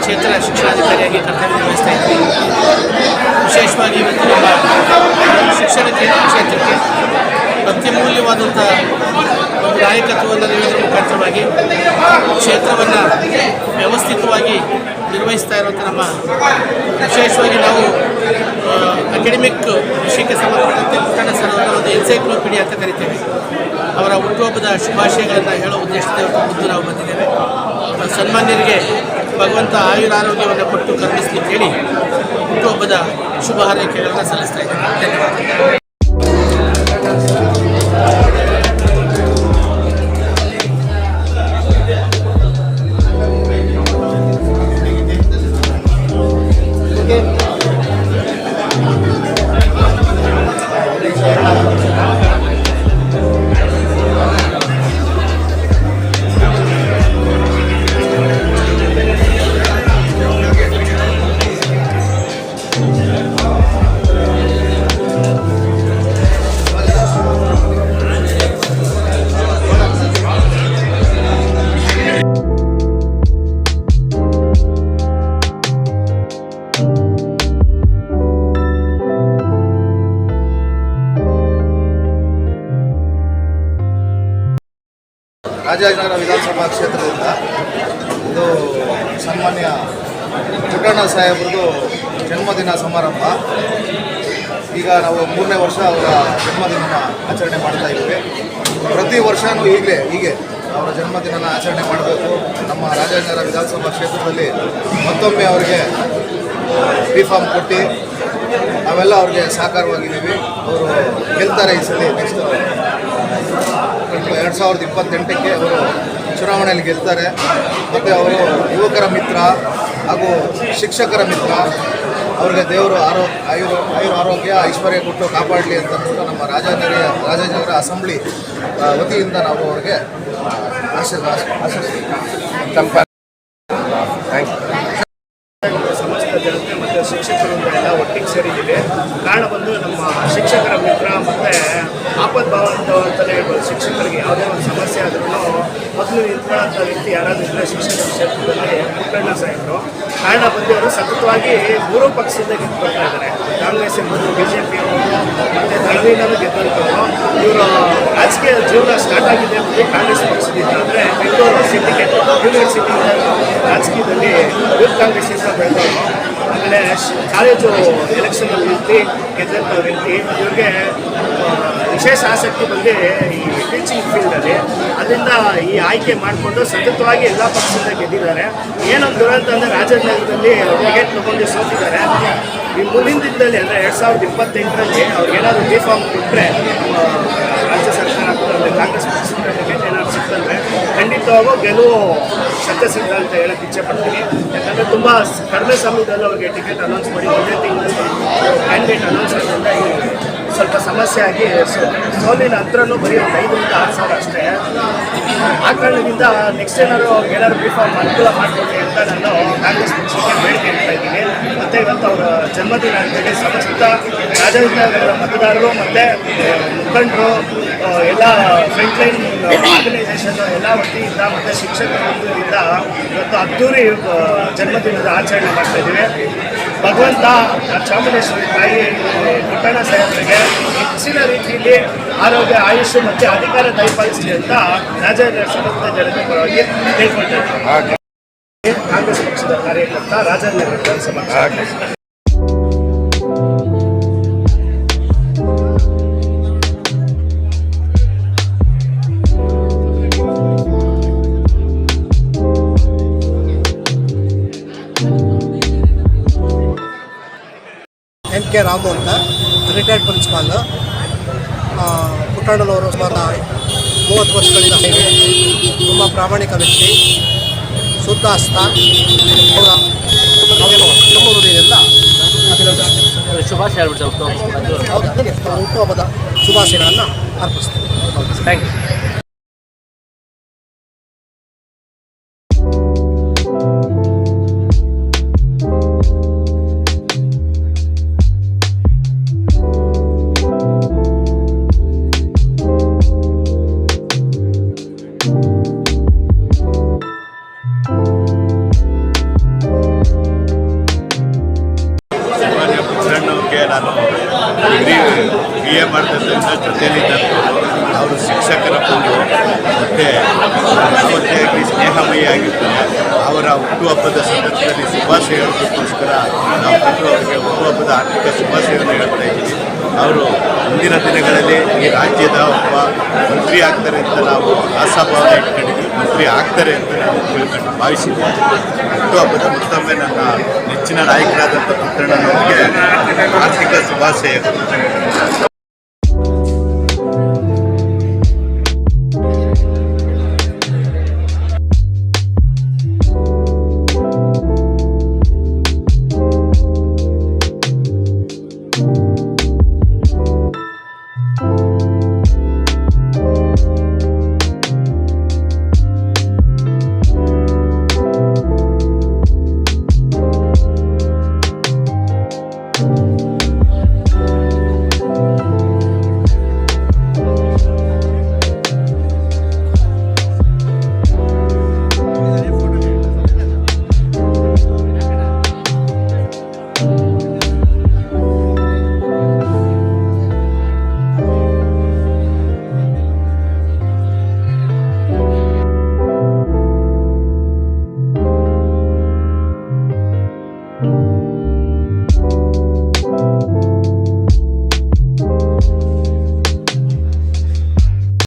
ಕ್ಷೇತ್ರ ಶಿಕ್ಷಣಾಧಿಕಾರಿಯಾಗಿ ಕರ್ತವ್ಯ ನಿರ್ವಹಿಸ್ತಾ ಇದ್ದೀನಿ. ವಿಶೇಷವಾಗಿ ಇವತ್ತು ನಮ್ಮ ಶಿಕ್ಷಣ ಕ್ಷೇತ್ರಕ್ಕೆ ಅತ್ಯಮೂಲ್ಯವಾದಂಥ ಒಂದು ನಾಯಕತ್ವವನ್ನು ನೀಡುವುದರ ಮುಖಾಂತರವಾಗಿ ಕ್ಷೇತ್ರವನ್ನು ವ್ಯವಸ್ಥಿತವಾಗಿ ನಿರ್ವಹಿಸ್ತಾ ಇರುವಂಥ ನಮ್ಮ ವಿಶೇಷವಾಗಿ ನಾವು ಅಕಾಡೆಮಿಕ್ ವಿಷಯಕ್ಕೆ ಸಂಬಂಧಪಟ್ಟಂತೆ ಪುಟ್ಟಣ್ಣ ಸರ್ ಅವರ ಒಂದು ಎನ್ಸೈಕ್ಲೋಪೀಡಿಯಾ ಅಂತ ಕರಿತೇವೆ. ಅವರ ಹುಟ್ಟುಹಬ್ಬದ ಶುಭಾಶಯಗಳನ್ನು ಹೇಳೋ ಉದ್ದೇಶದಿಂದ ಖುದ್ದು ನಾವು ಬಂದಿದ್ದೇವೆ. ಸನ್ಮಾನ್ಯರಿಗೆ ಭಗವಂತ ಆಯುರಾರೋಗ್ಯವನ್ನು ಕೊಟ್ಟು ಕರುಣಿಸಲಿಕ್ಕೆ ಹೇಳಿ ಹುಟ್ಟುಹಬ್ಬದ ಶುಭ ಹಾರೈಕೆಗಳನ್ನು ಸಲ್ಲಿಸ್ತಾ ಇದ್ದೇನೆ. ಧನ್ಯವಾದ. ರಾಜಾಜಿನಗರ ವಿಧಾನಸಭಾ ಕ್ಷೇತ್ರದಿಂದ ಇದು ಸನ್ಮಾನ್ಯ ಪುಟ್ಟಣ್ಣ ಸಾಹೇಬ್ರದ್ದು ಜನ್ಮದಿನ ಸಮಾರಂಭ. ಈಗ ನಾವು 3ನೇ ವರ್ಷ ಅವರ ಜನ್ಮದಿನ ಆಚರಣೆ ಮಾಡ್ತಾ ಇದ್ದೀವಿ. ಪ್ರತಿ ವರ್ಷವೂ ಹೀಗೆ ಅವರ ಜನ್ಮದಿನ ಆಚರಣೆ ಮಾಡಬೇಕು. ನಮ್ಮ ರಾಜಾಜಿನಗರ ವಿಧಾನಸಭಾ ಕ್ಷೇತ್ರದಲ್ಲಿ ಮತ್ತೊಮ್ಮೆ ಅವರಿಗೆ ಬಿ.ಫಾರ್ಮ್ ಕೊಟ್ಟು ನಾವೆಲ್ಲ ಅವ್ರಿಗೆ ಸಹಕಾರವಾಗಿದ್ದೀವಿ. ಅವರು ಗೆಲ್ತಾರೆ ಈ ಸಲ. ನೆಕ್ಸ್ಟ್ 2028ಕ್ಕೆ ಅವರು ಚುನಾವಣೆಯಲ್ಲಿ ಗೆಲ್ತಾರೆ. ಮತ್ತು ಅವರು ಯುವಕರ ಮಿತ್ರ ಹಾಗೂ ಶಿಕ್ಷಕರ ಮಿತ್ರ. ಅವ್ರಿಗೆ ದೇವರು ಆರೋಗ್ಯ ಐಶ್ವರ್ಯ ಕೊಟ್ಟು ಕಾಪಾಡಲಿ ಅಂತ ನಮ್ಮ ರಾಜಾಜಿನಗರ ಅಸೆಂಬ್ಲಿ ವತಿಯಿಂದ ನಾವು ಅವ್ರಿಗೆ ಆಶಿಸ್ತೀವಿ. ಸಮಸ್ತ ಜನತೆ ಮತ್ತು ಶಿಕ್ಷಕರಿಂದ ಎಲ್ಲ ಒಟ್ಟಿಗೆ ಸೇರಿದ್ದೀವಿ. ಕಾರಣ ಬಂದು ನಮ್ಮ ಶಿಕ್ಷಕರ ಮಿತ್ರ ಮತ್ತು ಆಪದ್ಭಾವ ಅಂತಲೇ ಹೇಳ್ಬೋದು. ಶಿಕ್ಷಕರಿಗೆ ಯಾವುದೇ ಒಂದು ಸಮಸ್ಯೆ ಆದ್ರೂ ಮೊದಲು ನಿಂತ್ಕೊಳ್ಳೋಂಥ ವ್ಯಕ್ತಿ ಯಾರಾದರೂ ಇದ್ದರೆ ಶಿಕ್ಷಕರ ಕ್ಷೇತ್ರದಲ್ಲಿ ಪುಟ್ಟಣ್ಣ ಸಾಹೇಬರು. ಕಾರಣ ಬಂದು ಅವರು ಸತತವಾಗಿ 3 ಪಕ್ಷದಿಂದ ಗೆದ್ದುಕೊಳ್ತಾ ಇದ್ದಾರೆ. ಕಾಂಗ್ರೆಸ್ ಇರ್ಬೋದು, BJP ಮತ್ತು ದಳವಿಂದಲೂ ಗೆದ್ದಂಥವ್ರು. ಇವರು ರಾಜಕೀಯ ಜೀವನ ಸ್ಟಾರ್ಟ್ ಆಗಿದೆ ಮತ್ತು ಕಾಂಗ್ರೆಸ್ ಪಕ್ಷದಿಂದ. ಅಂದರೆ ಬೆಂಗಳೂರು ಸಿಟಿಗೆ ಯೂನಿವರ್ಸಿಟಿಯಿಂದ ರಾಜಕೀಯದಲ್ಲಿ ಯೂತ್ ಕಾಂಗ್ರೆಸ್ಸಿಂದ ಬೆಳೆದವರು. ಆಮೇಲೆ ಕಾಲೇಜು ಎಲೆಕ್ಷನಲ್ಲಿ ನಿಂತು ಗೆದ್ದಂಥ ವ್ಯಕ್ತಿ. ಇವ್ರಿಗೆ ವಿಶೇಷ ಆಸಕ್ತಿ ಬಂದು ಈ ಟೀಚಿಂಗ್ ಫೀಲ್ಡಲ್ಲಿ. ಅದರಿಂದ ಈ ಆಯ್ಕೆ ಮಾಡಿಕೊಂಡು ಸತತವಾಗಿ ಎಲ್ಲ ಪಕ್ಷದಿಂದ ಗೆದ್ದಿದ್ದಾರೆ. ಏನೊಂದು ದುರಂತ ಅಂದರೆ ರಾಜಾಜಿನಗರದಲ್ಲಿ ಟಿಕೆಟ್ ತೊಗೊಂಡು ಸೋತಿದ್ದಾರೆ. ಈ ಮುಂದಿನ ದಿನದಲ್ಲಿ ಅಂದರೆ 2028ರಲ್ಲಿ ಅವ್ರಿಗೇನಾದರೂ ಬಿ.ಫಾರ್ಮ್ ಕೊಟ್ಟರೆ ರಾಜ್ಯ ಸರ್ಕಾರ ಅಂದರೆ ಕಾಂಗ್ರೆಸ್ ಪಕ್ಷದಿಂದ ಟಿಕೆಟ್ ಏನಾದ್ರು ಸಿಕ್ತಂದರೆ ಖಂಡಿತವಾಗೂ ಗೆಲುವು ಸತ್ಯಸಿದ್ಧ ಅಂತ ಹೇಳಕ್ಕೆ ಇಚ್ಛೆ ಪಡ್ತೀನಿ. ಯಾಕಂದರೆ ತುಂಬ ಕಡಿಮೆ ಸಮಯದಲ್ಲಿ ಅವ್ರಿಗೆ ಟಿಕೆಟ್ ಅನೌನ್ಸ್ ಮಾಡಿ ಒಂದೇ ತಿಂಗಳಲ್ಲಿ ಕ್ಯಾಂಡಿಡೇಟ್ ಅನೌನ್ಸ್ ಆಗೋದ್ರಿಂದ ಸ್ವಲ್ಪ ಸಮಸ್ಯೆ ಆಗಿ ಸೋಲಿನ ಅಂತರನೂ ಬರೀ ಒಂದು 5ರಿಂದ 6 ಸಾವಿರ ಅಷ್ಟೇ. ಆ ಕಾರಣದಿಂದ ನೆಕ್ಸ್ಟ್ ಏನಾದ್ರು ಬಿ.ಫಾರ್ಮ್ ಅನುಕೂಲ ಮಾಡಿಕೊಡಿ ಅಂತ ನಾನು ಕಾಂಗ್ರೆಸ್ ಪಕ್ಷಕ್ಕೆ ಬೇಡಿಕೆ ಇಡ್ತಾ ಇದ್ದೀನಿ. ಮತ್ತು ಇವತ್ತು ಅವರ ಜನ್ಮದಿನ ಅಂತೇಳಿ ಸಮಸ್ತ ರಾಜಾಜಿನಗರದ ಮತದಾರರು ಮತ್ತು ಮುಖಂಡರು ಎಲ್ಲ ಫ್ರಂಟ್ಲೈನ್ ಆರ್ಗನೈಸೇಷನ್ನು ಎಲ್ಲ ವತಿಯಿಂದ ಮತ್ತು ಶಿಕ್ಷಕರ ವತಿಯಿಂದ ಇವತ್ತು ಅದ್ದೂರಿ ಜನ್ಮದಿನದ ಆಚರಣೆ ಮಾಡ್ತಾಯಿದ್ದೀವಿ. ಭಗವಂತ ಚಾಮುಂಡೇಶ್ವರಿ ತಾಯಿ ಪುಟ್ಟಣ್ಣ ಸಾಹೇಬರಿಗೆ ಹೆಚ್ಚಿನ ರೀತಿಯಲ್ಲಿ ಆರೋಗ್ಯ, ಆಯುಷ್ ಮತ್ತು ಅಧಿಕಾರ ದಯಪಾಲಿಸಲಿ ಅಂತ ರಾಜಾಜಿನಗರ ಸಮಸ್ತ ಜನತೆ ಪರವಾಗಿ ಕೇಳ್ಕೊಳ್ತಾ ಇದ್ದೀವಿ. ಕಾಂಗ್ರೆಸ್ ಪಕ್ಷದ ಕಾರ್ಯಕರ್ತ, ರಾಜಾಜಿನಗರ ವಿಧಾನಸಭಾ. N.K. ರಾಮು ಅಂತ ರಿಟೈರ್ಡ್ ಪ್ರಿನ್ಸಿಪಾಲ್. ಪುಟ್ಟಣ್ಣನವರು ಸುಮಾರು 30 ವರ್ಷಗಳಿಂದ ತುಂಬ ಪ್ರಾಮಾಣಿಕ ವ್ಯಕ್ತಿ, ಶುದ್ಧ ಹಸ್ತ. ನಮ್ಮ ಹೃದಯದಿಂದ ಶುಭಾಶಯ ಹುಟ್ಟುಹಬ್ಬದ ಶುಭಾಶಯಗಳನ್ನು ಅರ್ಪಿಸ್ತೀವಿ. Thank you. ಜೊತೆ ಯಾವತ್ತಾಗಿ ಸ್ನೇಹಮಯಿಯಾಗಿರ್ತಾರೆ. ಅವರ ಹುಟ್ಟುಹಬ್ಬದ ಸಂದರ್ಭದಲ್ಲಿ ಶುಭಾಶಯ ಹೇಳೋದಕ್ಕೋಸ್ಕರ ನಾವು ಎಲ್ಲರೂ ಅವರಿಗೆ ಹುಟ್ಟುಹಬ್ಬದ ಆರ್ಥಿಕ ಶುಭಾಶಯವನ್ನು ಹೇಳ್ತಾ ಇದ್ದೀವಿ. ಅವರು ಮುಂದಿನ ದಿನಗಳಲ್ಲಿ ಈ ರಾಜ್ಯದ ಒಬ್ಬ ಮಂತ್ರಿ ಆಗ್ತಾರೆ ಅಂತ ನಾವು ಆಶಾಭಾವನೆ ಇಟ್ಕೊಂಡಿದ್ವಿ. ಮಂತ್ರಿ ಆಗ್ತಾರೆ ಅಂತ ನಾವು ತಿಳ್ಕೊಂಡು ಭಾವಿಸಿದ್ವಿ. ಹುಟ್ಟುಹಬ್ಬದ ಮತ್ತೊಮ್ಮೆ ನನ್ನ ನೆಚ್ಚಿನ ನಾಯಕರಾದಂಥ ಪುಟ್ಟಣ್ಣನವರಿಗೆ ಆರ್ಥಿಕ ಶುಭಾಶಯಗಳು.